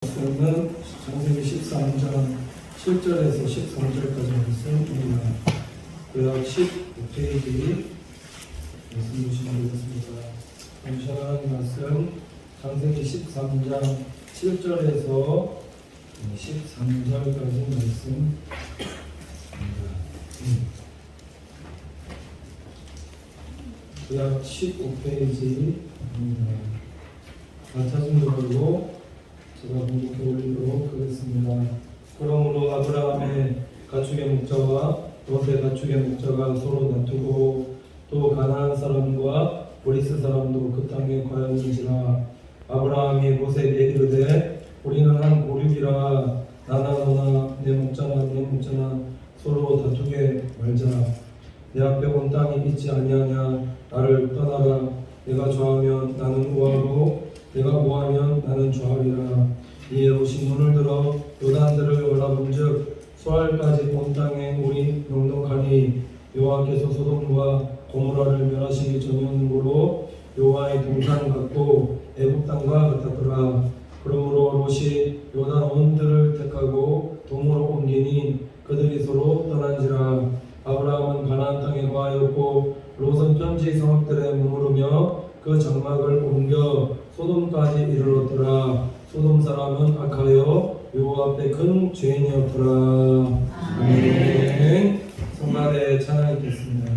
말씀은 창세기 13장 7절에서 13절까지 말씀입니다. 구약 15페이지 말씀 주시면 되겠습니다. 감사한 말씀 창세기 13장 7절에서 13절까지 말씀입니다. 구약 15페이지입니다. 다 찾은 줄 알고 제가 공독해 올리도록 하겠습니다. 그러므로 아브라함의 가축의 목자와 롯의 가축의 목자가 서로 다투고 또 가나안 사람과 보리스 사람도 그 땅에 거하는지라. 아브라함이 롯에게 이르되 우리는 한 고륙이라 나나 너나 내 목자나 내 목자나 서로 다투게 말자. 내 앞에 온 땅이 있지 아니하냐. 나를 떠나라. 내가 좋아하면 나는 우하고 내가 뭐하면 나는 좌하리라. 이에 롯이 눈을 들어 요단들을 바라본즉 소알까지 온 땅에 우리 넉넉하니 여호와께서 소돔과 고모라를 멸하시기 전이므로 여호와의 동산 같고 애굽 땅과 같았더라. 그러므로 롯이 요단 온들을 택하고 동으로 옮기니 그들이 서로 떠난지라. 아브라함은 가나안 땅에 거하였고 롯은 편지 성읍들에 머무르며 그 장막을 옮겨 소돔까지 이르렀더라. 소돔 사람은 악하여 여호와 앞에 큰 죄인이었더라. 아멘. 성가대 찬양하겠습니다.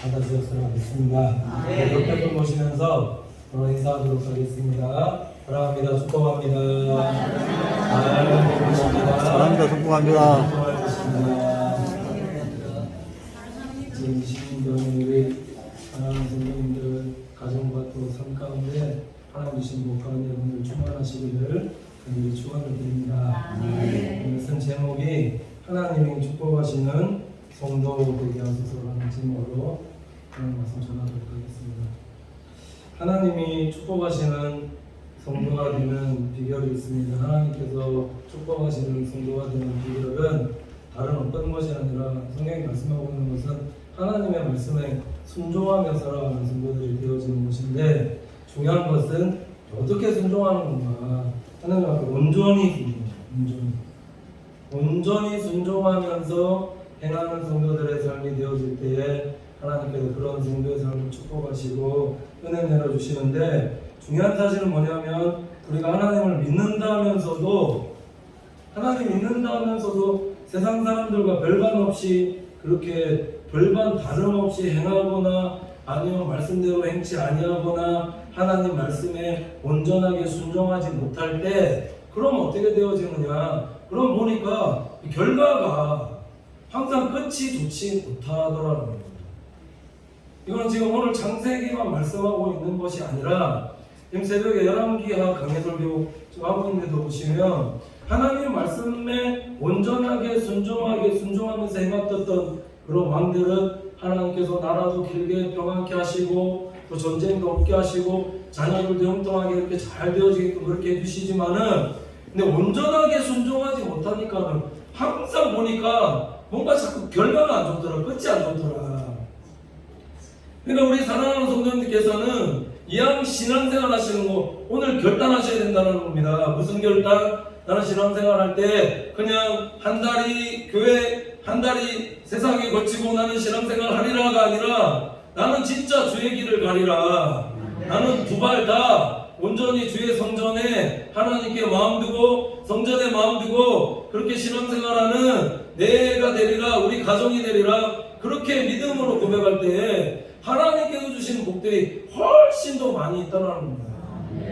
받아주셨으면 하겠습니다. 옆에 분 모시면서 인사하도록 하겠습니다. 사랑합니다. 축복합니다. 사랑합니다. 축복합니다. 지금 20년 우리 사랑하는 성도님들 가정과 또 삶 가운데 하나님 주신 복 가운데 오늘 충만하시기를 간절히 축원을 드립니다. 말씀 제목이 하나님이 축복하시는 성도 되게 하소서라는 제목으로 하나님 말씀 전하도록 하겠습니다. 하나님이 축복하시는 성도가 되는 비결이 있습니다. 하나님께서 축복하시는 성도가 되는 비결은 다른 어떤 것이 아니라 성경이 말씀하고 있는 것은 하나님의 말씀에 순종하며 살아가는 성도들이 되어지는 것인데, 중요한 것은 어떻게 순종하는 건가. 하나님 앞에 온전히 순종하면서 행하는 성도들의 삶이 되어질 때에 하나님께서 그런 성도의 삶을 축복하시고 은혜 내려주시는데, 중요한 사실은 뭐냐면 우리가 하나님을 믿는다면서도 세상 사람들과 별반 없이 그렇게 별반 다름없이 행하거나 아니면 말씀대로 행치 아니하거나 하나님 말씀에 온전하게 순종하지 못할 때, 그럼 어떻게 되어지느냐. 그럼 보니까 결과가 항상 끝이 좋지 못하더라는 겁니다. 이건 지금 오늘 창세기만 말씀하고 있는 것이 아니라 지금 새벽에 열왕기하 강해설교 하고 있는 데도 보시면 하나님 말씀에 온전하게 순종하면서 행했던 그런 왕들은 하나님께서 나라도 길게 평안케 하시고 또 전쟁도 없게 하시고 자녀들도 형통하게 이렇게 잘 되어지게끔 그렇게 해주시지만은, 근데 온전하게 순종하지 못하니까는 항상 보니까 뭔가 자꾸 결과가 안 좋더라, 끝이 안 좋더라. 그러니까 우리 사랑하는 성도님들께서는 이왕 신앙생활 하시는 거 오늘 결단하셔야 된다는 겁니다. 무슨 결단? 나는 신앙생활 할 때 그냥 한 달이 교회, 한 달이 세상에 거치고 나는 신앙생활 하리라가 아니라 나는 진짜 주의 길을 가리라. 나는 두 발 다 온전히 주의 성전에 하나님께 마음 두고 성전에 마음 두고 그렇게 신앙생활하는 내가 되리라, 우리 가정이 되리라, 그렇게 믿음으로 고백할 때 하나님께서 주시는 복들이 훨씬 더 많이 있다는 겁니다.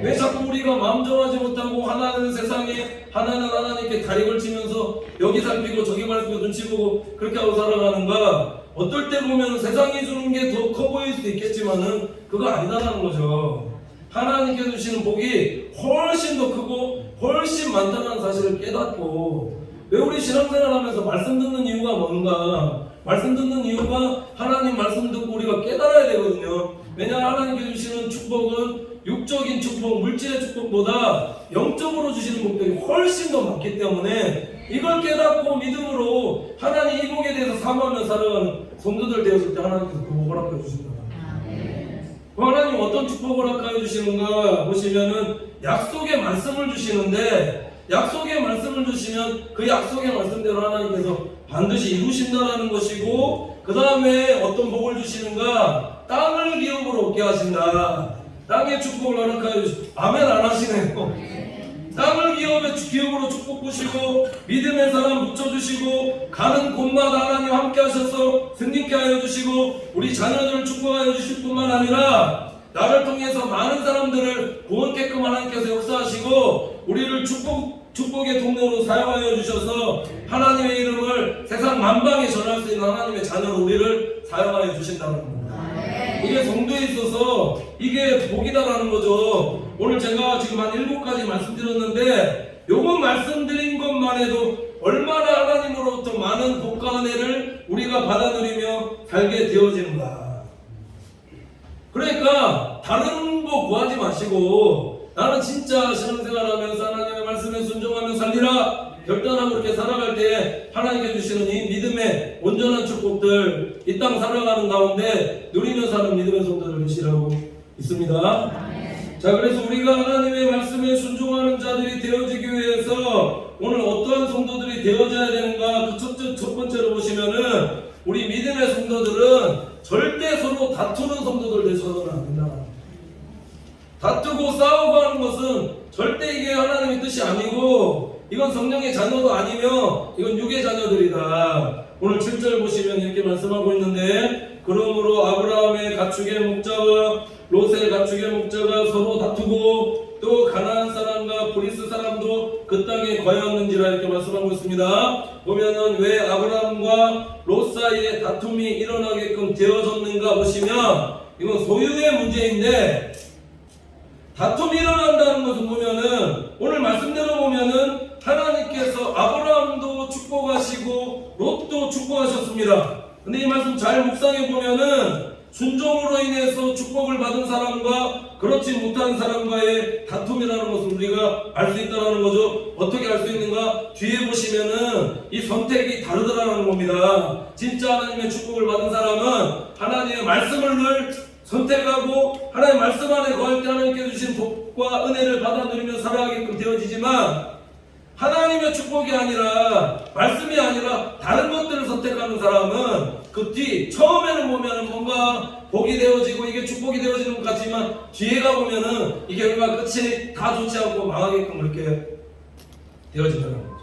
왜 자꾸 우리가 마음 정하지 못하고 하나는 세상에, 하나는 하나님께 다리 걸치면서 여기 살피고 저기 살피고 눈치 보고 그렇게 하고 살아가는가? 어떨 때 보면 세상이 주는 게 더 커 보일 수도 있겠지만은 그거 아니다라는 거죠. 하나님께서 주시는 복이 훨씬 더 크고 훨씬 많다는 사실을 깨닫고, 왜 우리 신앙생활 하면서 말씀 듣는 이유가 뭔가? 말씀 듣는 이유가 하나님 말씀 듣고 우리가 깨달아야 되거든요. 왜냐하면 하나님께 주시는 축복은 육적인 축복, 물질의 축복보다 영적으로 주시는 복들이 훨씬 더 많기 때문에 이걸 깨닫고 믿음으로 하나님 이 복에 대해서 사모하며 살아가는 성도들 되었을 때 하나님께서 그 복을 허락해 주신다. 하나님 어떤 축복을 허락해 주시는가 보시면은 약속의 말씀을 주시는데, 약속의 말씀을 주시면 그 약속의 말씀대로 하나님께서 반드시 이루신다라는 것이고, 그 다음에 어떤 복을 주시는가? 땅을 기업으로 얻게 하신다. 땅의 축복을 허락하여 주시고, 아멘 안 하시네요. 땅을 기업으로 축복 주시고 믿음의 사람 붙여주시고 가는 곳마다 하나님 함께 하셔서 승리케 하여 주시고 우리 자녀들을 축복하여 주실 뿐만 아니라 나를 통해서 많은 사람들을 구원케끔 하나님께서 역사하시고 우리를 축복의 동료로 사용하여 주셔서 하나님의 이름을 세상 만방에 전할 수 있는 하나님의 자녀로 우리를 사용하여 주신다는 겁니다. 이게 성도에 있어서 이게 복이다라는 거죠. 오늘 제가 지금 한 7가지 말씀드렸는데 요거 말씀드린 것만 해도 얼마나 하나님으로부터 많은 복과 은혜를 우리가 받아 누리며 살게 되어지는가. 그러니까 다른 거 구하지 마시고 나는 진짜 신앙생활하면서 하나님의 말씀에 순종하며 살리라 결단하고 그렇게 살아갈 때 하나님께 주시는 이 믿음의 온전한 축복들 이 땅 살아가는 가운데 누리며 사는 믿음의 성도들 되시라고 있습니다. 자, 그래서 우리가 하나님의 말씀에 순종하는 자들이 되어지기 위해서 오늘 어떠한 성도들이 되어져야 되는가? 그 첫 번째로 보시면은 우리 믿음의 성도들은 절대 서로 다투는 성도들 되서는 안 된다. 다투고 싸우고 하는 것은 절대 이게 하나님의 뜻이 아니고 이건 성령의 자녀도 아니며 이건 육의 자녀들이다. 오늘 7절 보시면 이렇게 말씀하고 있는데 그러므로 아브라함의 가축의 목자와 롯의 가축의 목자가 서로 다투고 또 가나안 사람과 브리스 사람도 그 땅에 거하였는지라 이렇게 말씀하고 있습니다. 보면은 왜 아브라함과 롯 사이에 다툼이 일어나게끔 되어졌는가 보시면 이건 소유의 문제인데, 다툼이 일어난다는 것을 보면은 오늘 말씀대로 보면은 하나님께서 아브라함도 축복하시고 롯도 축복하셨습니다. 근데 이 말씀 잘 묵상해 보면은 순종으로 인해서 축복을 받은 사람과 그렇지 못한 사람과의 다툼이라는 것을 우리가 알 수 있다는 거죠. 어떻게 알 수 있는가? 뒤에 보시면은 이 선택이 다르더라는 겁니다. 진짜 하나님의 축복을 받은 사람은 하나님의 말씀을 늘 선택하고 하나님의 말씀 안에 거할 때 하나님께 주신 복과 은혜를 받아 누리며 살아가게끔 되어지지만, 하나님의 축복이 아니라 말씀이 아니라 다른 것들을 선택하는 사람은 그 뒤 처음에는 보면은 뭔가 복이 되어지고 이게 축복이 되어지는 것 같지만 뒤에 가 보면은 이게 결과 끝이 다 좋지 않고 망하게끔 그렇게 되어진다는 거죠.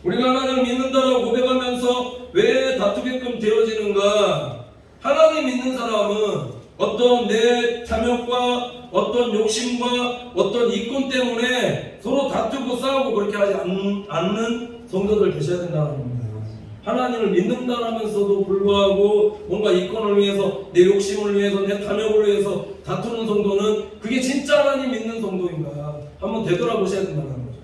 우리가 하나님을 믿는다라고 고백하면서 왜 다투게끔 되어지는가? 하나님 믿는 사람은 어떤 내 탐욕과 어떤 욕심과 어떤 이권 때문에 서로 다투고 싸우고 그렇게 하지 않는 성도들 되셔야 된다는 겁니다. 하나님을 믿는다면서도 불구하고 뭔가 이권을 위해서, 내 욕심을 위해서, 내 탐욕을 위해서 다투는 성도는 그게 진짜 하나님 믿는 성도인가 한번 되돌아보셔야 된다는 거죠.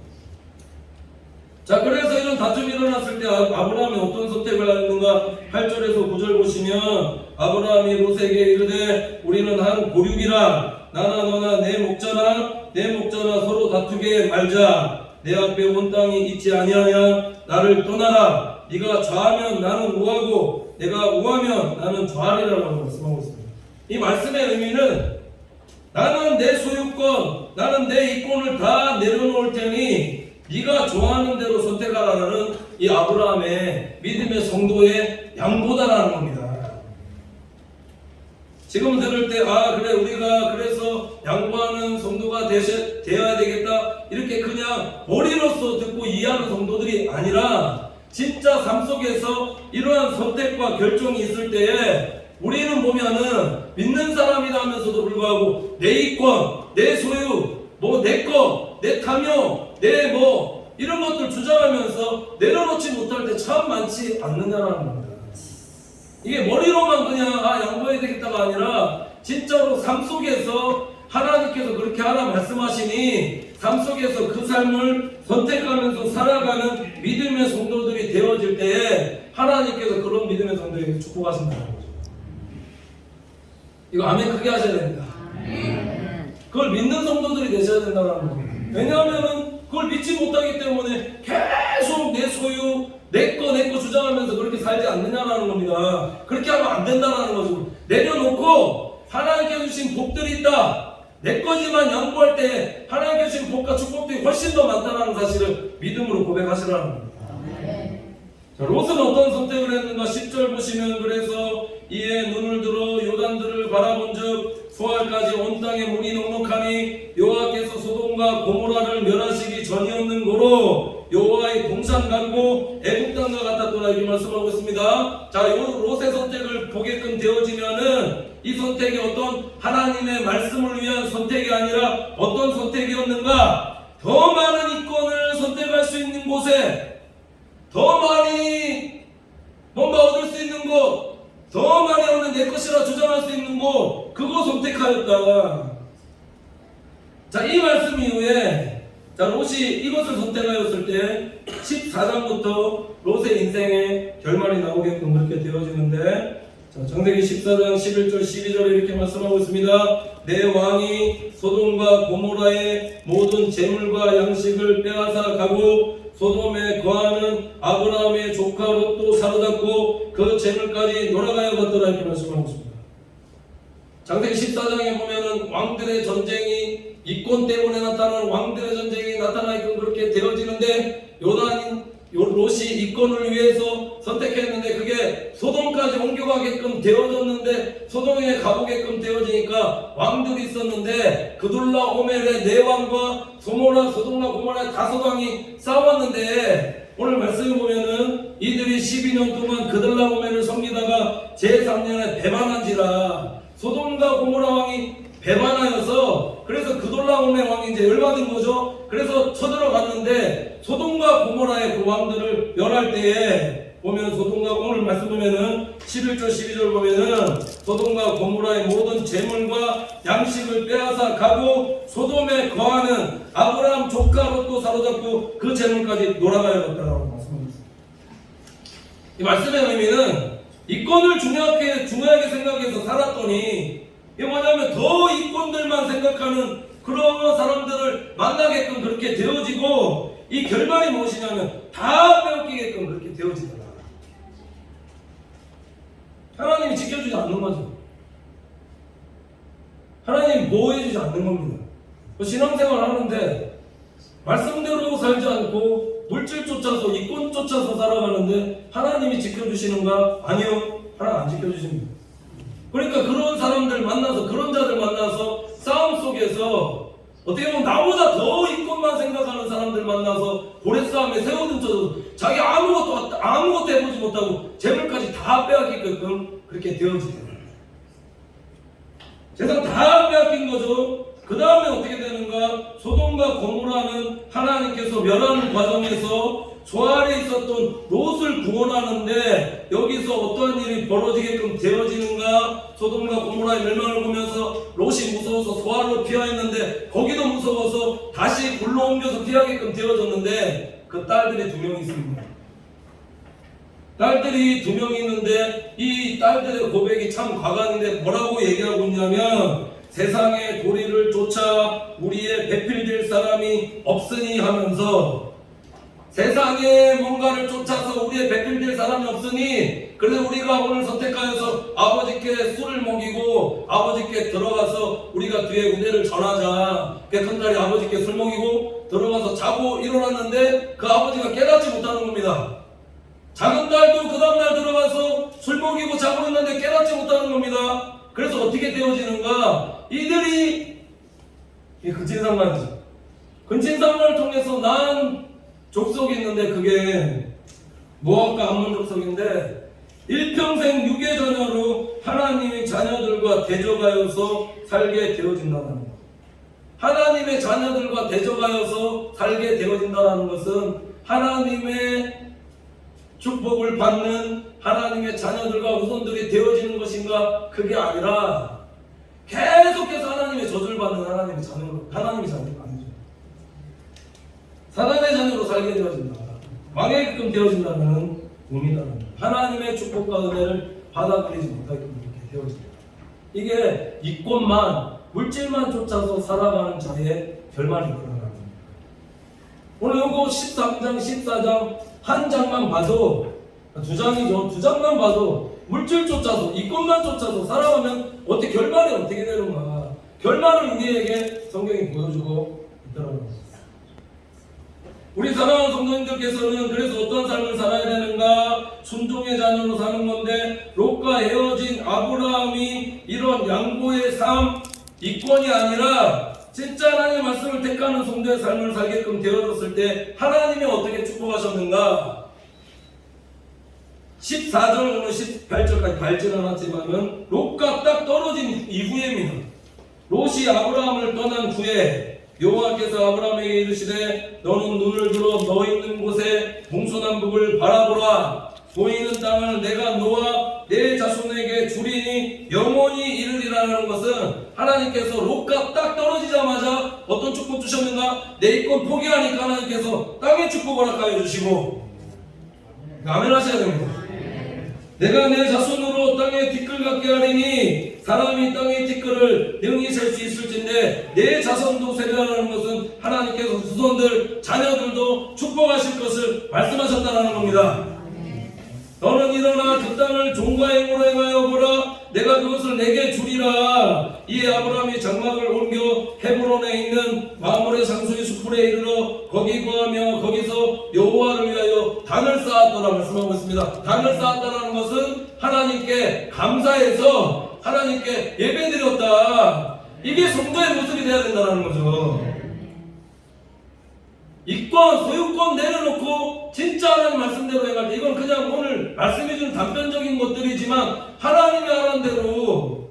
자, 그래서 이런 다툼이 일어났을 때 아브라함이 어떤 선택을 했는가? 8절에서 9절 보시면 아브라함이 롯에게 이르되 우리는 한 고륙이라 나나 너나 내 목자나 서로 다투게 말자. 내 앞에 온 땅이 있지 아니하냐? 나를 떠나라. 네가 좌하면 나는 우하고 내가 우하면 나는 좌하리라고 말씀하고 있습니다. 이 말씀의 의미는 나는 내 소유권, 나는 내 이권을 다 내려놓을 테니 네가 좋아하는 대로 선택하라는 이 아브라함의 믿음의 성도의 양보다라는 겁니다. 지금 들을 때 그래 우리가 그래서 양보하는 성도가 되어야 되겠다 이렇게 그냥 머리로서 듣고 이해하는 성도들이 아니라 진짜 삶 속에서 이러한 선택과 결정이 있을 때에 우리는 보면은 믿는 사람이라 하면서도 불구하고 내 이권, 내 소유, 뭐 내 거, 내 탐욕, 내 뭐 이런 것들 주장하면서 내려놓지 못할 때 참 많지 않느냐라는 겁니다. 이게 머리로만 그냥 양보해야 되겠다가 아니라 진짜로 삶 속에서 하나님께서 그렇게 하라 말씀하시니 삶 속에서 그 삶을 선택하면서 살아가는 믿음의 성도들이 되어질 때에 하나님께서 그런 믿음의 성도에게 축복하신다는 거죠. 이거 아멘 크게 하셔야 됩니다. 그걸 믿는 성도들이 되셔야 된다는 거죠. 왜냐하면은 그걸 믿지 못하기 때문에 계속 내 소유, 내 거 주장하면서 그렇게 살지 않느냐라는 겁니다. 그렇게 하면 안 된다는 거죠. 내려놓고 하나님께 주신 복들이 있다. 내 거지만 양보할 때 하나님께 주신 복과 축복들이 훨씬 더 많다는 사실을 믿음으로 고백하시라는 겁니다. 자, 롯은 어떤 선택을 했는가? 10절 보시면 그래서 이에 눈을 들어 요단들을 바라본즉 수알까지 온 땅에 물이 넉넉하니 여호와께서 소돔과 고모라를 멸하시기 전이었는 고로 여호와의 동산 같고 애국 땅과 같았더라 이렇게 말씀하고 있습니다. 자, 요 롯의 선택을 보게끔 되어지면은 이 선택이 어떤 하나님의 말씀을 위한 선택이 아니라 어떤 선택이었는가? 더 많은 이권을 선택할 수 있는 곳에 더 많이 뭔가 얻을 수 있는 곳, 더 많이 얻는 내 것이라 주장할 수 있는 곳, 그거 선택하였다. 자, 이 말씀 이후에 롯이 이것을 선택하였을 때 14장부터 롯의 인생의 결말이 나오게끔 그렇게 되어지는데, 자, 창세기 14장 11절 12절에 이렇게 말씀하고 있습니다. 내 왕이 소돔과 고모라의 모든 재물과 양식을 빼앗아 가고 소돔에 거하는 아브라함의 조카 롯도 사로잡고 그 재물까지 놀아가야 걷더라 이렇게 말씀하고 있습니다. 창세기 14장에 보면은 왕들의 전쟁이 이권 때문에 나타나는 왕들의 전쟁이 나타나게끔 그렇게 되어지는데 롯이 이권을 위해서 선택했는데 그게 소돔까지 옮겨가게끔 되어졌는데 소돔에 가보게끔 되어지니까 왕들이 있었는데 그둘라 오멜의 네 왕과 소돔과 고모라의 다섯 왕이 싸웠는데 오늘 말씀을 보면은 이들이 12년 동안 그둘라 오멜을 섬기다가 여호와가 제3년에 배반한지라. 소돔과 고모라 왕이 배반하여서 그래서 그돌라오메 왕이 이제 열받은 거죠. 그래서 쳐들어갔는데 소돔과 고모라의 그 왕들을 멸할 때에 보면 소돔과 오늘 말씀 보면은 11절 12절 보면은 소돔과 고모라의 모든 재물과 양식을 빼앗아 가고 소돔에 거하는 아브라함 조카 롯도 사로잡고 그 재물까지 놀아가야겠다라고 말씀합니다. 이 말씀의 의미는 이권을 중요하게 생각해서 살았더니 이게 뭐냐면 더 이권들만 생각하는 그런 사람들을 만나게끔 그렇게 되어지고 이 결말이 무엇이냐면 다 빼앗기게끔 그렇게 되어지더라. 하나님이 지켜주지 않는 거죠. 하나님이 보호해주지 않는 겁니다. 신앙생활 하는데 말씀대로 살지 않고 물질 쫓아서 이권 쫓아서 살아가는데 하나님이 지켜주시는가? 아니요. 하나님 안 지켜주십니다. 그러니까 그런 사람들 만나서 그런 자들 만나서 싸움 속에서 어떻게 보면 나보다 더 이권만 생각하는 사람들 만나서 고래싸움에 새우등쳐서 자기 아무것도 해보지 못하고 재물까지 다 빼앗기게끔 그렇게 되어지더라고요. 세상 다 빼앗긴 거죠. 그 다음에 어떻게 되는가? 소돔과 고모라는 하나님께서 멸하는 과정에서 저 아래 있었던 롯을 구원하는데 여기서 어떠한 일이 벌어지게끔 되어지는가? 소돔과 고모라의 멸망을 보면서 롯이 무서워서 소아로 피하였는데 거기도 무서워서 다시 굴로 옮겨서 피하게끔 되어졌는데 그 딸들이 2명이 있습니다. 딸들이 2명이 있는데 이 딸들의 고백이 참 과감한데 뭐라고 얘기하고 있냐면 세상의 도리를 쫓아 우리의 배필될 사람이 없으니 하면서 세상에 뭔가를 쫓아서 우리의 배필될 사람이 없으니 그래서 우리가 오늘 선택하여서 아버지께 술을 먹이고 아버지께 들어가서 우리가 뒤에 우대를 전하자. 큰 딸이 아버지께 술 먹이고 들어가서 자고 일어났는데 그 아버지가 깨닫지 못하는 겁니다. 작은 딸도 그 다음날 들어가서 술 먹이고 자고 있는데 깨닫지 못하는 겁니다. 그래서 어떻게 되어지는가? 이들이 이 근친상간이죠. 근친상간을 통해서 난 족속이 있는데 그게 모압과 암몬 족속인데 일평생 육의 자녀로 하나님의 자녀들과 대적하여서 살게 되어진다는 것. 하나님의 자녀들과 대적하여서 살게 되어진다는 것은 하나님의 축복을 받는 하나님의 자녀들과 후손들이 되어지는 것인가? 그게 아니라 계속해서 하나님의 저주를 받는 하나님의 자녀로 아니죠. 사단의 자녀로 살게 되어진다. 망하게끔 되어진다는 의미다는 하나님의 축복과 은혜를 받아들이지 못하게끔 이렇게 되어진다. 이게 이권만 물질만 쫓아서 살아가는 자의 결말이 그러는 겁니다. 오늘 이거 13장 14장 한 장만 봐도 2장이죠. 2장만 봐도 물질 쫓아서 이권만 쫓아서 살아가면 어떻게 결말이 어떻게 되는가? 결말을 우리에게 성경이 보여주고 있더라고요. 우리 사랑하는 성도님들께서는 그래서 어떤 삶을 살아야 되는가? 순종의 자녀로 사는 건데 롯과 헤어진 아브라함이 이런 양보의 삶, 이권이 아니라 진짜 하나님의 말씀을 택하는 성도의 삶을 살게끔 되어졌을 때 하나님이 어떻게 축복하셨는가? 14절부터 18절까지 밟진 않았지만은 롯과 딱 떨어진 이후에입니다. 롯이 아브라함을 떠난 후에 여호와께서 아브라함에게 이르시되 너는 눈을 들어 너 있는 곳에 동서남북을 바라보라. 보이는 땅을 내가 너와 내 자손에게 주리니 영원히 이르리라는 것은 하나님께서 롯과 딱 떨어지자마자 어떤 축복 주셨는가? 내 이권 포기하니까 하나님께서 땅의 축복을 허락하여 주시고 아멘 하셔야 됩니다. 내가 내 자손으로 땅의 티끌 같게 하리니 사람이 땅의 티끌을 능히 셀 수 있을진데 내 자손도 세리라는 것은 하나님께서 후손들 자녀들도 축복하실 것을 말씀하셨다는 겁니다. 너는 일어나 그 땅을 종과 행으로 행하여 보라. 내가 그것을 내게 주리라. 이에 아브라함이 장막을 옮겨 헤브론에 있는 마므레 상수의 수풀에 이르러 거기 거하며 거기서 여호와를 위하여 단을 쌓았더라 말씀하고 있습니다. 단을 쌓았다는 것은 하나님께 감사해서 하나님께 예배드렸다. 이게 성도의 모습이 되어야 된다는 거죠. 이권 소유권 내려놓고 진짜 하나님 말씀대로 해갈 때 이건 그냥 오늘 말씀해주는 단편적인 것들이지만 하나님이 하라는 대로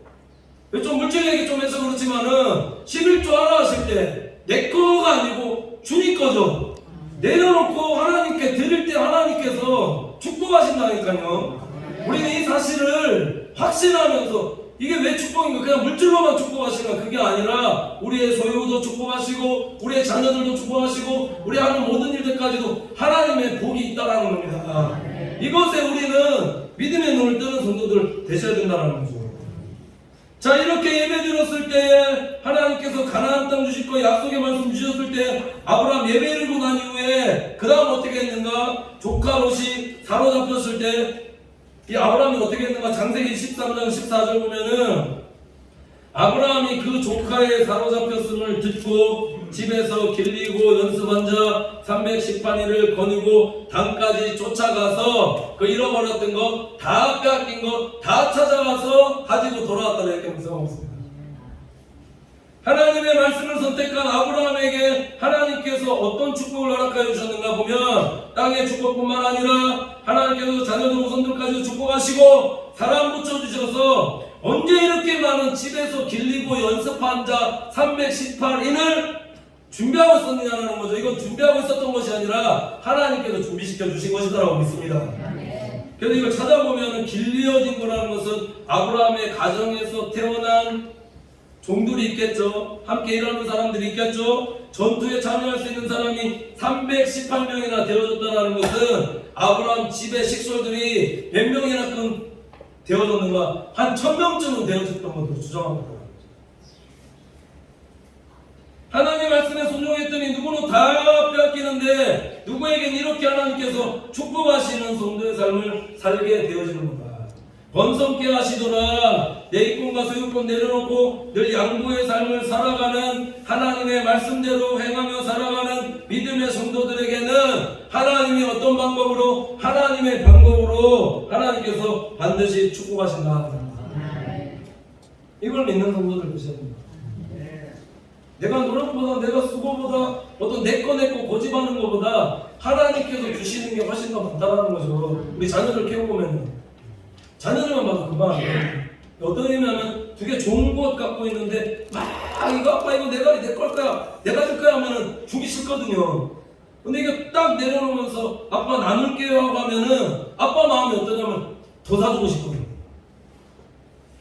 좀 물질 얘기 좀 해서 그렇지만은 11조 하나 하실 때 내 거가 아니고 주님 거죠. 내려놓고 하나님께 드릴 때 하나님께서 축복하신다니까요. 우리는 이 사실을 확신하면서 이게 왜 축복인가? 그냥 물질로만 축복하시는 그게 아니라 우리의 소유도 축복하시고 우리의 자녀들도 축복하시고 우리 하는 모든 일들까지도 하나님의 복이 있다라는 겁니다. 이것에 우리는 믿음의 눈을 뜨는 성도들 되셔야 된다는 거죠. 자, 이렇게 예배 드렸을 때 하나님께서 가나안 땅 주실 거 약속의 말씀 주셨을 때 아브라함 예배 드리고 난 이후에 그 다음 어떻게 했는가? 조카 롯이 사로잡혔을 때 이 아브라함이 어떻게 했는가? 창세기 13장 14절 보면은 아브라함이 그 조카의 사로잡혔음을 듣고 집에서 길리고 연습한 자 310바니를 거느고 단까지 쫓아가서 그 잃어버렸던 거 다 빼앗긴 거 다 찾아와서 가지고 돌아왔다 이렇게 말씀하고 있습니다. 하나님의 말씀을 선택한 아브라함에게 하나님께서 어떤 축복을 허락하여 주셨는가 보면 땅의 축복뿐만 아니라 하나님께서 자녀들 후손들까지 축복하시고 사람 붙여주셔서 언제 이렇게 많은 집에서 길리고 연습한 자 318인을 준비하고 있었느냐는 거죠. 이건 준비하고 있었던 것이 아니라 하나님께서 준비시켜 주신 것이다라고 믿습니다. 그래서 이걸 찾아보면 길리어진 거라는 것은 아브라함의 가정에서 태어난 종들이 있겠죠. 함께 일하는 사람들이 있겠죠. 전투에 참여할 수 있는 사람이 318명이나 되어졌다는 것은 아브라함 집의 식솔들이 몇 명이나 되어졌는가? 한 1000명쯤은 되어졌던 것으로 추정합니다. 하나님의 말씀에 순종했더니 누구는 다 빼앗기는데 누구에겐 이렇게 하나님께서 축복하시는 성도의 삶을 살게 되어지는 겁니다. 번성케 하시더라. 내 이권과 소유권 내려놓고 늘 양보의 삶을 살아가는 하나님의 말씀대로 행하며 살아가는 믿음의 성도들에게는 하나님이 어떤 방법으로 하나님의 방법으로 하나님께서 반드시 축복하신다. 이걸 믿는 성도들 보셔야 됩니다. 내가 노력보다 내가 수고보다 어떤 내거 고집하는 것보다 하나님께서 주시는 게 훨씬 더 많다는 거죠. 우리 자녀들 키워보면 자녀들만 봐도 그만. 어떤 의미냐면 되게 좋은 것 갖고 있는데 막 이거 아빠 이거 내가 내 걸까 내가 줄 거야 하면은 주기 싫거든요. 근데 이게 딱 내려놓으면서 아빠 나눌게요 하고 하면은 아빠 마음이 어떠냐면 더 사주고 싶거든요.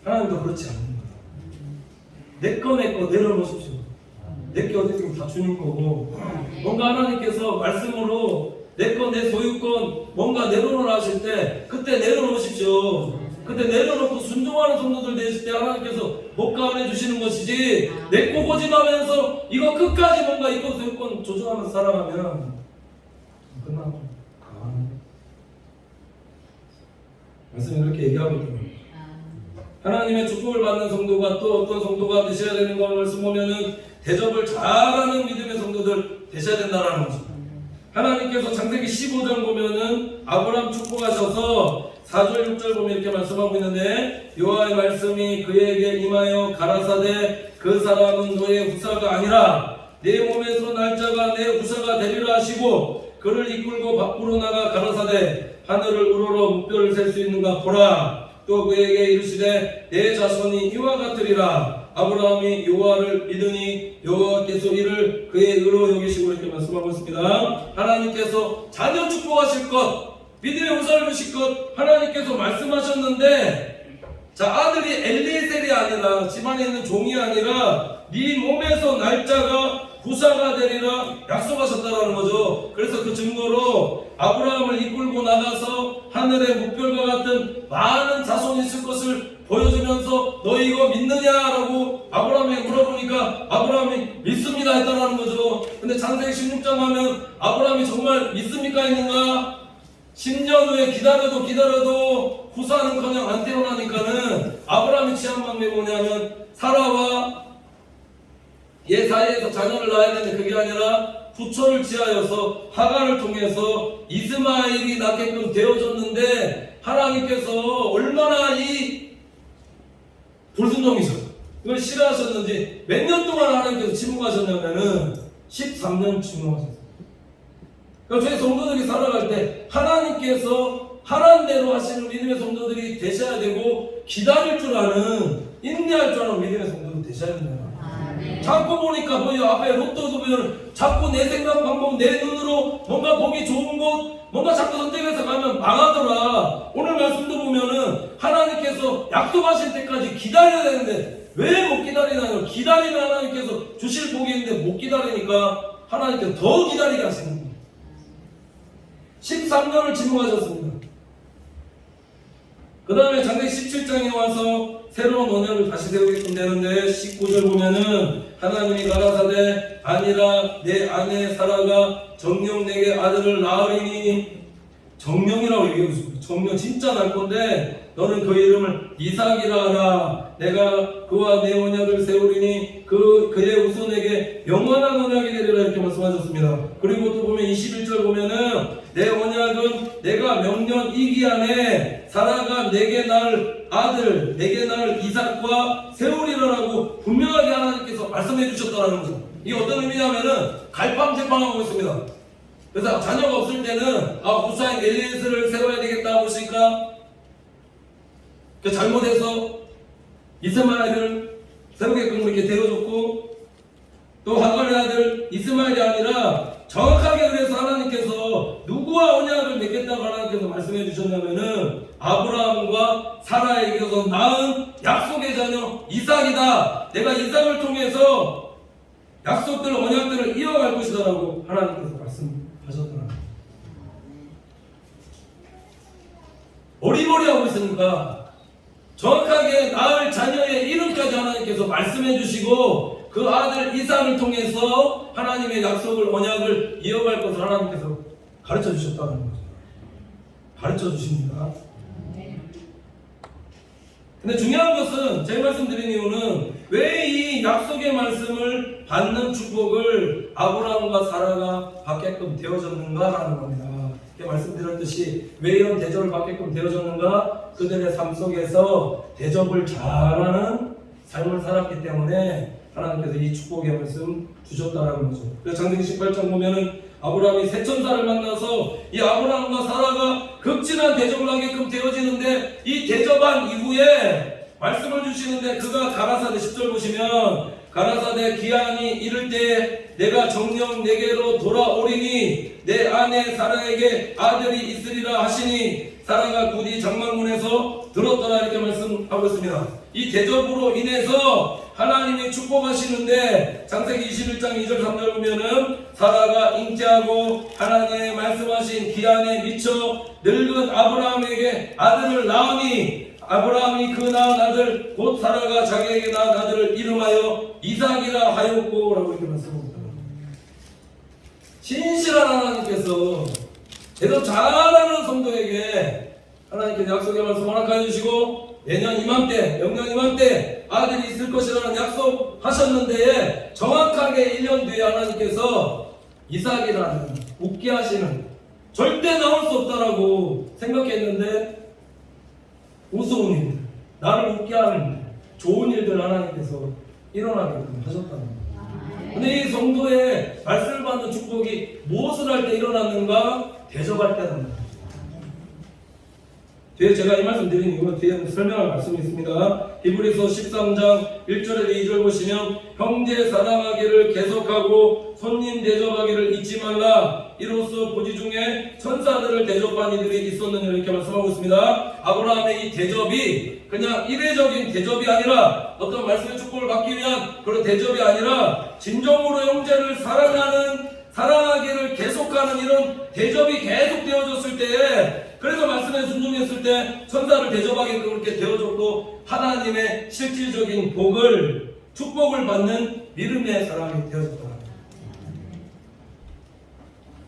하나님도 그렇지 않는 거예요. 내 거 내려놓으십시오. 내 게 어디든 다 주님 거고 뭔가 하나님께서 말씀으로 내 거 내 소유권 뭔가 내려놓으라 하실 때 그때 내려놓으십시오. 그때 내려놓고 순종하는 성도들 되실 때 하나님께서 못 가만해 주시는 것이지 내 거 고집하면서 이거 끝까지 뭔가 이거 소유권 조정하면서 살아가면 끝나고 말씀이 그렇게 얘기하고 있거든요. 하나님의 축복을 받는 성도가 또 어떤 성도가 되셔야 되는 걸 말씀 보면은 대접을 잘하는 믿음의 성도들 되셔야 된다는 거죠. 하나님께서 창세기 15장 보면은 아브라함 축복하셔서 4절 6절 보면 이렇게 말씀하고 있는데 여호와의 말씀이 그에게 임하여 가라사대 그 사람은 너의 후사가 아니라 내 몸에서 날짜가 내 후사가 되리라 하시고 그를 이끌고 밖으로 나가 가라사대 하늘을 우러러 무뼈를 셀 수 있는가 보라. 또 그에게 이르시되 내 자손이 이와 같으리라. 아브라함이 여호와를 믿으니 여호와께서 이를 그의 의로 여기시고 이렇게 말씀하고 있습니다. 하나님께서 자녀 축복하실 것, 믿음의 후사를 주실 것 하나님께서 말씀하셨는데 자 아들이 엘리에셀이 아니라 집안에 있는 종이 아니라 네 몸에서 날짜가 후사가 되리라 약속하셨다라는 거죠. 그래서 그 증거로 아브라함을 이끌고 나가서 하늘의 무별과 같은 많은 자손이 있을 것을 보여주면서 너 이거 믿느냐라고 아브라함에게 물어보니까 아브라함이 믿습니다 했다라는 거죠. 근데 창세기 16장 하면 아브라함이 정말 믿습니까 했는가? 10년 후에 기다려도 후사는커녕 안 태어나니까는 아브라함이 취한 방법이 뭐냐면 사라와 얘 사이에서 자녀를 낳아야 되는데 그게 아니라 후처를 취하여서 하갈을 통해서 이스마엘이 낳게끔 되어졌는데 하나님께서 얼마나 이 불순종이셨어. 이걸 싫어하셨는지 몇 년 동안 하나님께서 침묵하셨냐면은 13년 침묵하셨어요. 그러니까 저희 성도들이 살아갈 때 하나님께서 하라는 대로 하시는 믿음의 성도들이 되셔야 되고, 기다릴 줄 아는, 인내할 줄 아는 믿음의 성도들 되셔야 된다. 자꾸 보니까 뭐요, 앞에 로또도 보면 자꾸 내 생각 방법, 내 눈으로 뭔가 보기 좋은 곳, 뭔가 자꾸 선택해서 가면 망하더라. 오늘 말씀도 보면은 하나님께서 약속하실 때까지 기다려야 되는데 왜 못 기다리나요? 기다리면 하나님께서 주실 복이 있는데 못 기다리니까 하나님께서 더 기다리게 하시는 거예요. 13년을 침묵하셨습니다. 그 다음에 장세기 17장에 와서 새로운 언약을 다시 세우게끔 되는데, 19절 보면은 하나님이 가라사대 아니라 내 아내 사라가 정녕 내게 아들을 낳으리니, 정령이라고 얘기하고 있습니다. 정령 진짜 낳을 건데 너는 그 이름을 이삭이라 하라. 내가 그와 내 언약을 세우리니 그의 후손에게 영원한 언약이 되리라, 이렇게 말씀하셨습니다. 그리고 또 보면 21절 보면은 내 언약은 내가 명년 이기 안에 사라가 내게 낳을 아들, 내게 낳을 이삭과 세우리라라고 분명하게 하나님께서 말씀해 주셨다는 거죠. 이게 어떤 의미냐면은 갈팡질팡하고 있습니다. 그래서 자녀가 없을 때는 후사인 엘리에스를 세워야 되겠다 보시니까 잘못해서 이스마엘을 세우게끔 그렇게 되어줬고, 또 하갈의 아들 이스마엘이 아니라 정확하게 그래서 하나님께서 누구와 언약을 맺겠다고 하나님께서 말씀해 주셨냐면은 아브라함과 사라에게서 낳은 약속의 자녀 이삭이다. 내가 이삭을 통해서 약속들, 언약들을 이어갈 것이다라고 하나님께서 말씀하셨더라. 어리버리하고 있으니까 정확하게 낳을 자녀의 이름까지 하나님께서 말씀해 주시고, 그 아들 이삭을 통해서 하나님의 약속을, 언약을 이어갈 것을 하나님께서 가르쳐 주셨다는 거죠. 가르쳐 주십니다. 근데 중요한 것은, 제가 말씀드린 이유는 왜 이 약속의 말씀을 받는 축복을 아브라함과 사라가 받게끔 되어졌는가라는 겁니다. 말씀드렸듯이 왜 이런 대접을 받게끔 되어졌는가? 그들의 삶 속에서 대접을 잘하는 삶을 살았기 때문에 하나님께서 이 축복의 말씀 주셨다는 거죠. 그래서 장세기 18장 보면은 아브라함이 세천사를 만나서 이 아브라함과 사라가 극진한 대접을 하게끔 되어지는데, 이 대접한 이후에 말씀을 주시는데, 그가 가라사대 10절 보시면 가라사대 기한이 이를 때 내가 정녕 내게로 돌아오리니 내 아내 사라에게 아들이 있으리라 하시니 사라가 굳이 장막문에서 들었더라, 이렇게 말씀하고 있습니다. 이 대접으로 인해서 하나님이 축복하시는데, 장세기 21장 2절 3절 보면은 사라가 잉태하고 하나님의 말씀하신 기한에 미쳐 늙은 아브라함에게 아들을 낳으니 아브라함이 그 낳은 아들 곧 사라가 자기에게 낳은 아들을 이름하여 이삭이라 하였고, 라고 이렇게 말씀합니다. 신실한 하나님께서 대접 잘하는 성도에게 하나님께서 약속의 말씀 허락하여 주시고, 내년 이맘때, 명년 이맘때 아들이 있을 것이라는 약속하셨는데, 정확하게 1년 뒤에 하나님께서 이삭이라는 웃게 하시는, 절대 나올 수 없다라고 생각했는데 우스운 일들, 나를 웃게 하는 좋은 일들 하나님께서 일어나게끔 하셨다는 거예요. 근데 이 성도의 말씀을 받는 축복이 무엇을 할 때 일어났는가? 대접할 때는 거예요. 뒤에 제가 이 말씀 드린 이유가 뒤에 설명할 말씀이 있습니다. 히브리서 13장 1절에서 2절 보시면 형제 사랑하기를 계속하고 손님 대접하기를 잊지 말라. 이로써 보지 중에 천사들을 대접한 이들이 있었느냐, 이렇게 말씀하고 있습니다. 아브라함의 이 대접이 그냥 이례적인 대접이 아니라, 어떤 말씀의 축복을 받기 위한 그런 대접이 아니라, 진정으로 형제를 사랑하기를 계속하는 이런 대접이 계속 되어졌을 때에, 그래서 말씀에 순종했을 때 천사를 대접하게끔 그렇게 되어졌고, 하나님의 실질적인 복을, 축복을 받는 믿음의 사람이 되어졌다.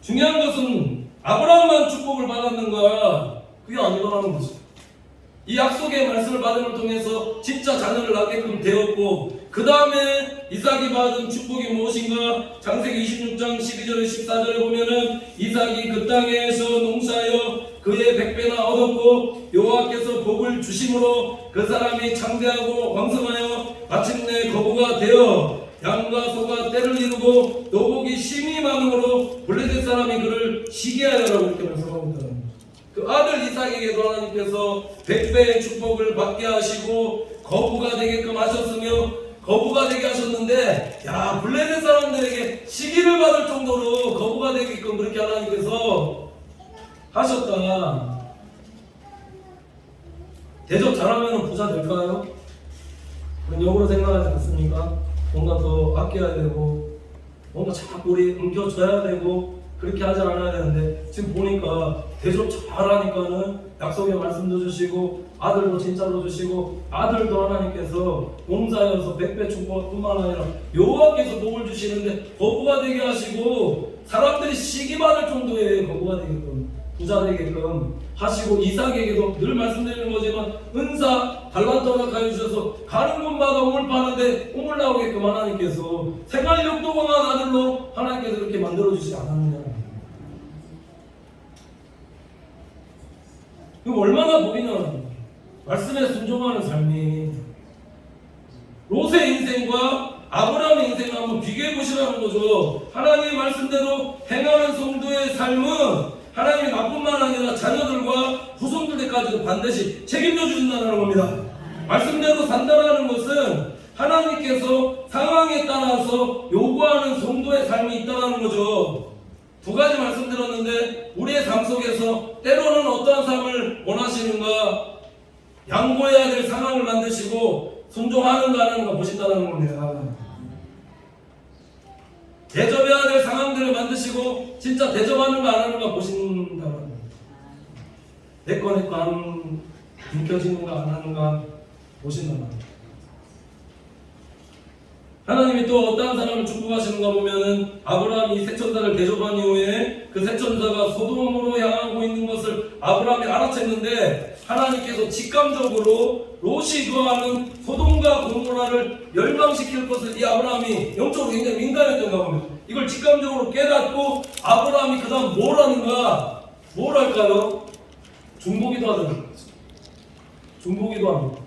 중요한 것은 아브라함만 축복을 받았는가? 그게 아니더라는 거죠. 이 약속의 말씀을 받음을 통해서 진짜 자녀를 낳게끔 되었고, 그 다음에 이삭이 받은 축복이 무엇인가? 장세기 26장 12절에 14절에 보면은 이삭이 그 땅에서 농사하여 그의 100배나 얻었고, 여호와께서 복을 주심으로 그 사람이 창대하고 왕성하여 마침내 거부가 되어 양과 소가 때를 이루고 노복이 심히 많음으로 블레셋 사람이 그를 시기하여라고 이렇게 말씀합니다. 그 아들 이삭에게도 하나님께서 100배의 축복을 받게 하시고 거부가 되게끔 하셨으며 거부가 되게 하셨는데, 야, 블레셋 사람들에게 시기를 받을 정도로 거부가 되게끔 그렇게 하나님께서 하셨다. 대접 잘하면 부자 될까요? 그런 역으로 생각하지 않습니까? 뭔가 더 아껴야 되고 뭔가 자꾸 우리 움켜줘야 되고 그렇게 하지 않아야 되는데, 지금 보니까 대접 잘하니까는 약속의 말씀도 주시고 아들도 진짜로 주시고 아들도 하나님께서 봉사여서 100배 축복뿐만 아니라 여호와께서 복을 주시는데 거부가 되게 하시고 사람들이 시기받을 정도의 거부가 되게끔 부자 되게끔 하시고, 이삭에게도 늘 말씀드리는 거지만 은사 달란트 허락하여 주셔서 가는 곳마다 우물 파는데 우물 나오게끔 하나님께서 생활력도 강한 아들로 하나님께서 그렇게 만들어 주시지 않았느냐. 이거 얼마나 보이냐. 말씀에 순종하는 삶이 롯의 인생과 아브라함의 인생을 한번 비교해 보시라는 거죠. 하나님의 말씀대로 행하는 성도의 삶은 하나님이 나뿐만 아니라 자녀들과 후손들에게까지도 반드시 책임져 주신다는 겁니다. 말씀대로 산다는 것은 하나님께서 상황에 따라서 요구하는 성도의 삶이 있다는 거죠. 두 가지 말씀드렸는데, 우리의 삶 속에서 때로는 어떠한 삶을 원하시는가, 양보해야 될 상황을 만드시고 순종하는가 안 하는가 보신다는 겁니다. 대접해야 될 상황들을 만드시고 진짜 대접하는가 안 하는가 보신다는 겁니다. 내꺼 안 움켜지는가 안 하는가 보신다는 겁니다. 하나님이 또 어떠한 사람을 축복하시는가 보면은, 아브라함이 새 천사를 대접한 이후에 그 새 천사가 소돔으로 향하고 있는 것을 아브라함이 알아챘는데, 하나님께서 직감적으로 롯이 거하는 소돔과 고모라를 멸망시킬 것을 이 아브라함이 영적으로 굉장히 민감했던가 봅니다. 이걸 직감적으로 깨닫고 아브라함이 그 다음 뭘 하는가? 뭘 할까요? 중보기도 하더라고요. 중보기도 합니다.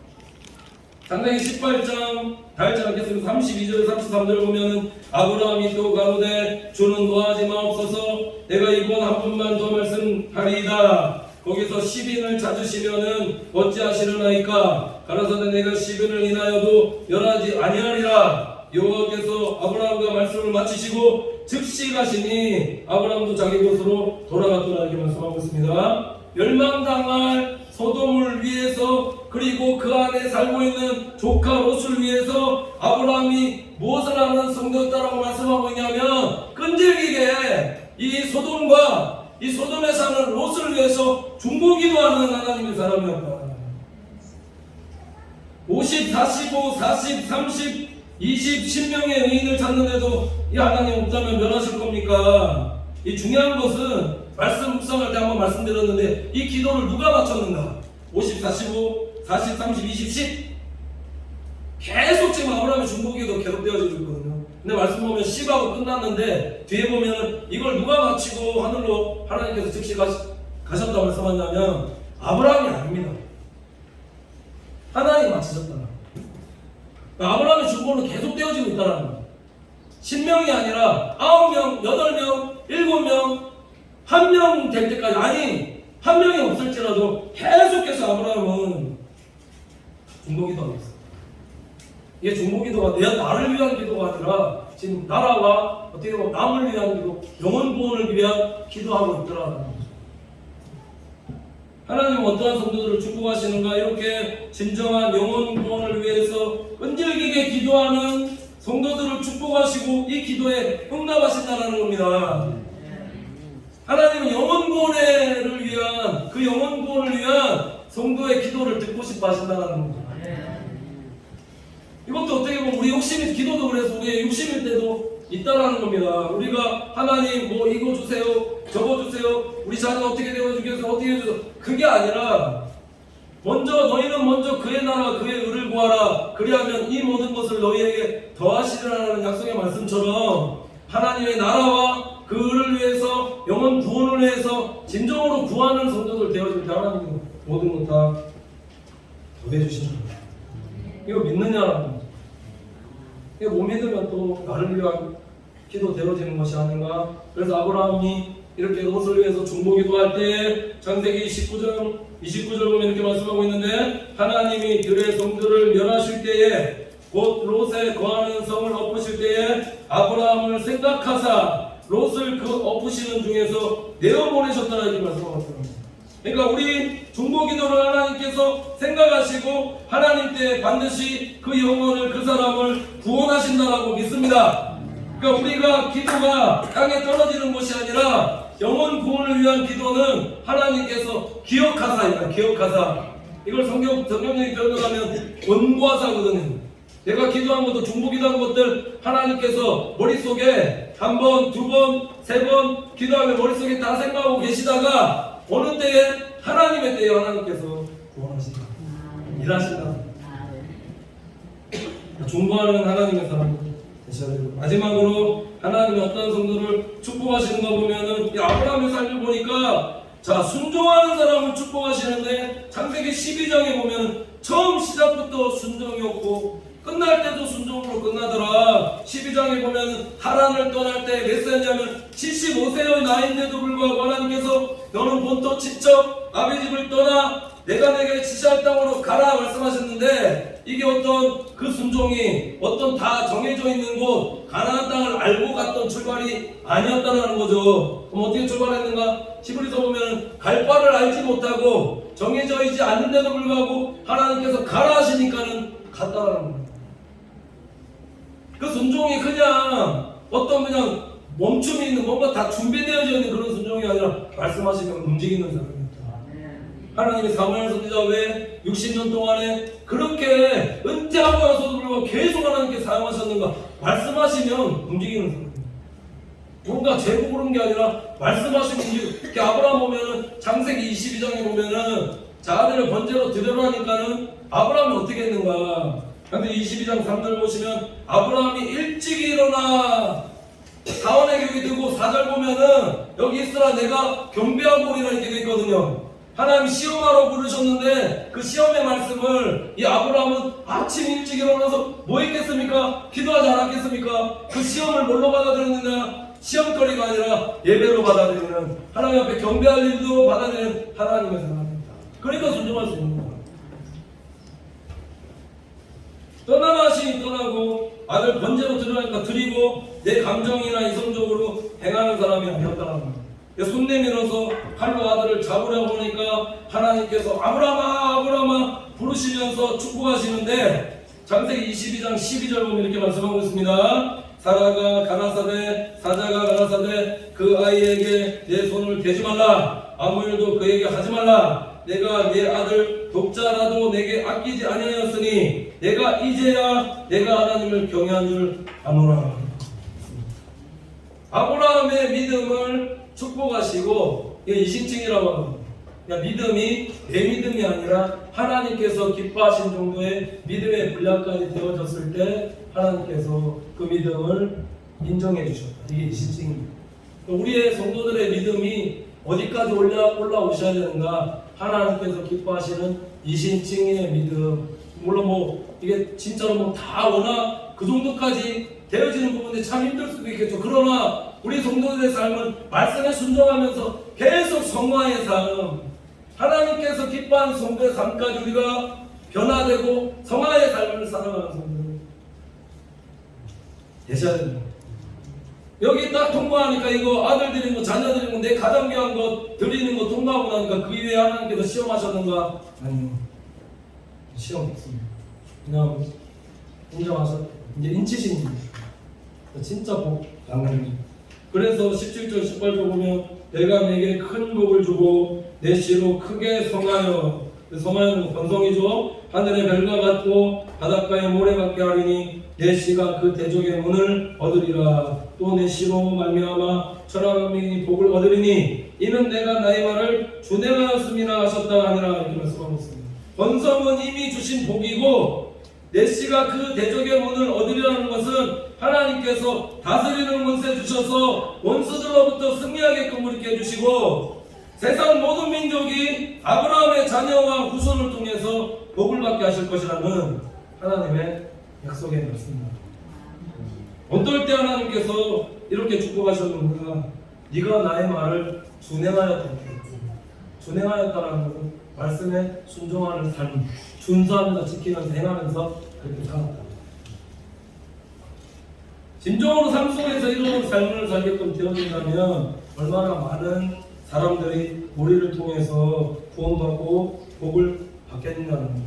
상당히 18장 닳지 않겠습니다. 32절 33절 보면은 아브라함이 또 가로되 주는 노하지 마옵소서, 내가 이번 한 분만 더 말씀하리이다. 거기서 10인을 찾으시면은 어찌하시려나이까? 가라사대 내가 10인을 인하여도 멸하지 아니하리라. 여호와께서 아브라함과 말씀을 마치시고 즉시 가시니 아브라함도 자기 곳으로 돌아갔더라 이렇게 말씀하고 있습니다. 멸망당할 소돔을 위해서, 그리고 그 안에 살고 있는 조카 롯을 위해서 아브라함이 무엇을 하는 성도였다라고 말씀하고 있냐면, 끈질기게 이 소돔과 이 소돔에 사는 롯을 위해서 중보기도하는 하나님의 사람이었다. 50, 45, 40, 30, 20, 10명의 의인을 찾는데도 이 하나님 없다면 멸하실 겁니까? 이 중요한 것은 말씀 묵상할 때 한번 말씀드렸는데, 이 기도를 누가 맞췄는가? 50, 45, 40, 30, 20, 10 계속 지금 아브라함의 중보기도 계속 되어지고 있거든요. 근데 말씀 보면 10하고 끝났는데 뒤에 보면 이걸 누가 마치고 하늘로 하나님께서 즉시 가셨다고 말씀하냐면 아브라함이 아닙니다. 하나님이 마치셨다. 아브라함의 중보는 계속 되어지고 있다는 겁니다. 10명이 아니라 9명, 8명, 7명, 1명 될 때까지, 아니 1명이 없을지라도 계속해서 아브라함은 중보기도 하고 있어요. 이게 중보기도가 나를 위한 기도가 아니라 지금 나라와 어떻게 보면 남을 위한 기도, 영혼 구원을 위한 기도하고 있더라는 거죠. 하나님은 어떠한 성도들을 축복하시는가? 이렇게 진정한 영혼 구원을 위해서 끈질기게 기도하는 성도들을 축복하시고 이 기도에 응답하신다는 겁니다. 하나님은 영혼 구원을 위한, 그 영혼 구원을 위한 성도의 기도를 듣고 싶어 하신다는 겁니다. 이것도 어떻게 보면 우리 욕심이, 기도도 그래서 우리의 욕심일 때도 있다라는 겁니다. 우리가 하나님 뭐 이거 주세요, 저거 주세요, 우리 자녀 어떻게 되어주겠어, 어떻게 해주세요, 그게 아니라 너희는 먼저 그의 나라 그의 의를 구하라, 그리하면 이 모든 것을 너희에게 더하시리라는 약속의 말씀처럼 하나님의 나라와 그 의를 위해서, 영혼 구원을 위해서 진정으로 구하는 성도들 되어질 때 하나님은 모든 것 다 더해주시는 거예요. 이거 믿느냐라는 거죠. 이게 못 믿으면 또 나를 위한 기도 되어지는 것이 아닌가. 그래서 아브라함이 이렇게 롯을 위해서 중보기도 할 때 창세기 29절 보면 이렇게 말씀하고 있는데, 하나님이 들의 성들을 멸하실 때에 곧 롯에 거하는 성을 엎으실 때에 아브라함을 생각하사 롯을 그 엎으시는 중에서 내어보내셨다라 이렇게 말씀하고 있습니다. 그러니까 우리 중보기도를 하나님께서 생각하시고 하나님 때 반드시 그 영혼을, 그 사람을 구원하신다라고 믿습니다. 그러니까 우리가 기도가 땅에 떨어지는 것이 아니라 영혼 구원을 위한 기도는 하나님께서 기억하사입니다. 기억하사. 이걸 성경적인 변호하면 본과사거든요. 내가 기도한 것도, 중보기도한 것들 하나님께서 머릿속에 한 번, 두 번, 세 번 기도하면 머릿속에 다 생각하고 계시다가 어느 때에 하나님의 때에 하나님께서 구원하신다. 일하신다. 중보하는 하나님의 사람 되셔야 되고, 마지막으로 하나님의 어떤 성도를 축복하시는 거 보면은 이 아브라함의 삶을 보니까 자, 순종하는 사람을 축복하시는데 창세기 12장에 보면 처음 시작부터 순종이었고 끝날 때도 순종으로 끝나더라. 12장에 보면 하란을 떠날 때 몇 세냐면 75세의 나이인데도 불구하고 하나님께서 너는 본토 친척 아비 집을 떠나 내가 내게 지시할 땅으로 가라 말씀하셨는데, 이게 어떤 그 순종이 어떤 다 정해져 있는 곳 가나안 땅을 알고 갔던 출발이 아니었다는 거죠. 그럼 어떻게 출발했는가? 히브리서 보면 갈 바를 알지 못하고 정해져 있지 않는데도 불구하고 하나님께서 가라 하시니까는 갔다라는 겁니다. 그 순종이 그냥 어떤 그냥 멈춤이 있는, 뭔가 다 준비되어져 있는 그런 순종이 아니라 말씀하시면 움직이는 사람입니다. 하나님이 사무엘 선지자 왜 60년 동안에 그렇게 은퇴하고 나서도 불구하고 계속 하나님께 사용하셨는가? 말씀하시면 움직이는 사람입니다. 뭔가 재고 그런 게 아니라 말씀하시면 움직이는. 아브라함 보면은 창세기 22장에 보면은 자아들을 번제로 드려라니까는 아브라함이 어떻게 했는가? 근데 22장 3절 보시면 아브라함이 일찍 일어나 사원의 격이 들고 4절 보면은 여기 있으라 내가 경배하고 오리라 이렇게 돼 있거든요. 하나님 시험하러 부르셨는데 그 시험의 말씀을 이 아브라함은 아침 일찍 일어나서 뭐 했겠습니까? 기도하지 않았겠습니까? 그 시험을 뭘로 받아들였느냐? 시험거리가 아니라 예배로 받아들이는, 하나님 앞에 경배할 일도 받아들이는 하나님의 사람입니다. 그러니까 순종할 수 있는 거예요. 떠나라 하시니 떠나고 아들 번제로 드리라니까 드리고 내 감정이나 이성적으로 행하는 사람이 아니었다는 거예요. 손 내밀어서 칼로 아들을 잡으려고 하니까 하나님께서 아브라함아 아브라함아 부르시면서 축복하시는데 창세기 22장 12절 보면 이렇게 말씀하고 있습니다. 사자가 가라사대 그 아이에게 내 손을 대지 말라, 아무 일도 그에게 하지 말라. 내가 내 아들 독자라도 내게 아끼지 아니하였으니 내가 이제야 내가 하나님을 경외한 줄 아노라. 아브라함의 믿음을 축복하시고, 이게 이신칭이라고 합니다. 그러니까 믿음이 내 믿음이 아니라 하나님께서 기뻐하신 정도의 믿음의 분량까지 되어졌을 때 하나님께서 그 믿음을 인정해 주셨다. 이게 이신칭입니다. 우리의 성도들의 믿음이 어디까지 올라오셔야 되는가? 하나님께서 기뻐하시는 이신칭의 믿음. 물론 뭐 이게 진짜로 다 워낙 그 정도까지 되어지는 부분이 참 힘들 수도 있겠죠. 그러나 우리 성도들의 삶은 말씀에 순종하면서 계속 성화의 삶, 하나님께서 기뻐하는 성도의 삶까지 우리가 변화되고 성화의 삶을 살아가는 성도들 되셔야 됩니다. 여기 딱 통과하니까 이거 아들 드리는 거, 자녀 드리는 거, 내 가장 귀한 것 드리는 거 통과하고 나니까 그 이외에 하나님께서 시험하셨는가? 아니요. 시험 없습니다. 그냥 인정하셨, 이제 인치십니다. 진짜 복 양합니다. 그래서 17절 18절 보면 내가 내게 큰 복을 주고 내 씨로 크게 성하여, 성하여는 건성이죠. 하늘의 별과 같고 바닷가의 모래 같게 하리니 내 씨가 그 대적의 문을 얻으리라. 또 내 씨로 말미암아 천하만민이 복을 얻으리니 이는 내가 나의 말을 준행하였음이라 하셨다 하니라. 이렇게 말씀하고 있습니다. 건성은 이미 주신 복이고 내 씨가 그 대적의 문을 얻으리라는 것은 하나님께서 다스리는 권세 주셔서 원수들로부터 승리하게끔 우리께 해주시고 세상 모든 민족이 아브라함의 자녀와 후손을 통해서 복을 받게 하실 것이라는 하나님의 약속의 말씀입니다. 어떨 때 하나님께서 이렇게 축복하셨는가? 네가 나의 말을 준행하였다. 준행하였다라는 것은 말씀에 순종하는 삶, 준수하면서 지키면서 행하면서 그렇게 살았다. 진정으로 삶 속에서 이런 삶을 살게끔 되어진다면 얼마나 많은 사람들이 우리를 통해서 구원받고 복을 받겠느냐는 거예요.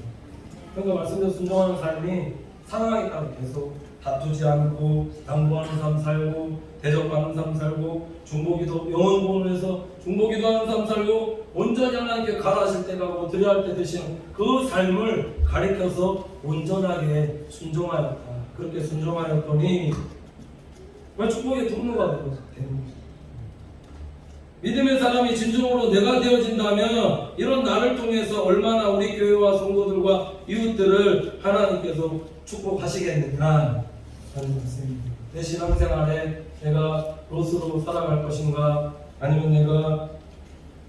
그러니까 말씀대로 순종하는 삶이 상황에 따라 계속 다투지 않고 양보하는 삶 살고 대접하는 삶 살고 중보기도 영원 구원을 해서 중보기도하는 삶 살고 온전히 하나님께 가라하실 때 가고 드려야 할 때 드시는 그 삶을 가리켜서 온전하게 순종하였다. 그렇게 순종하였더니 왜 축복의 통로가 되는 거죠? 믿음의 사람이 진정으로 내가 되어진다면 이런 나를 통해서 얼마나 우리 교회와 성도들과 이웃들을 하나님께서 축복하시겠느냐 하는 말씀입니다. 내 신앙생활에 내가 롯으로 살아갈 것인가 아니면 내가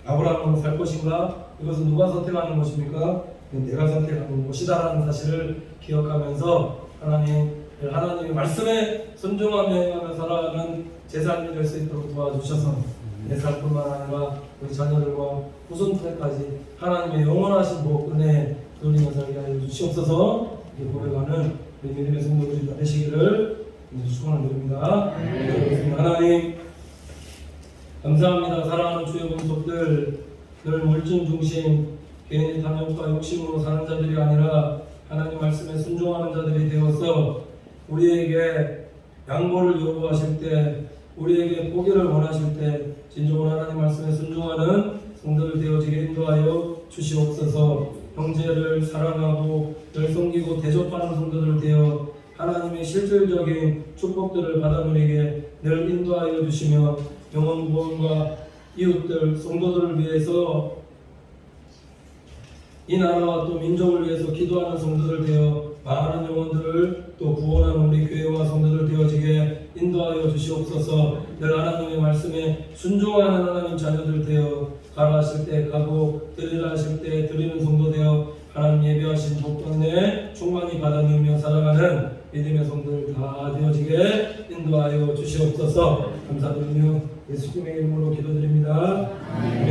아브라함으로 살 것인가 이것은 누가 선택하는 것입니까? 내가 선택하는 것이다라는 사실을 기억하면서 하나님의 말씀에 순종하며 행하며 살아가는 제 삶이 될 수 있도록 도와주셔서 내 삶뿐만 아니라 우리 자녀들과 후손들까지 하나님의 영원하신 복 은혜 누리며 살게 하여 주시옵소서. 이렇게 고백하는 우리 믿음의 성도들이 다 되시기를 축원드립니다. 하나님 감사합니다. 사랑하는 주의 본속들 늘 물질 중심 개인의 탐욕과 욕심으로 사는 자들이 아니라 하나님 말씀에 순종하는 자들이 되어서 우리에게 양보를 요구하실 때 우리에게 포기를 원하실 때 진정으로 하나님 말씀에 순종하는 성도들 되어지게 인도하여 주시옵소서. 형제를 사랑하고 늘 섬기고 대접하는 성도들 되어 하나님의 실질적인 축복들을 받아 누리게 늘 인도하여 주시며 영혼 구원과 이웃들 성도들을 위해서 이 나라와 또 민족을 위해서 기도하는 성도들 되어 많은 영혼들을 또 구원하는 우리 교회와 성도들 되어지게 인도하여 주시옵소서. 늘 하나님의 말씀에 순종하는 하나님 자녀들 되어 가라 하실 때 가고 드리라 하실 때 드리는 성도 되어 하나님 예배하신 복권에 충만히 받아 누리며 살아가는 믿음의 성도들 다 되어지게 인도하여 주시옵소서. 감사드리며 예수님의 이름으로 기도드립니다. 아멘.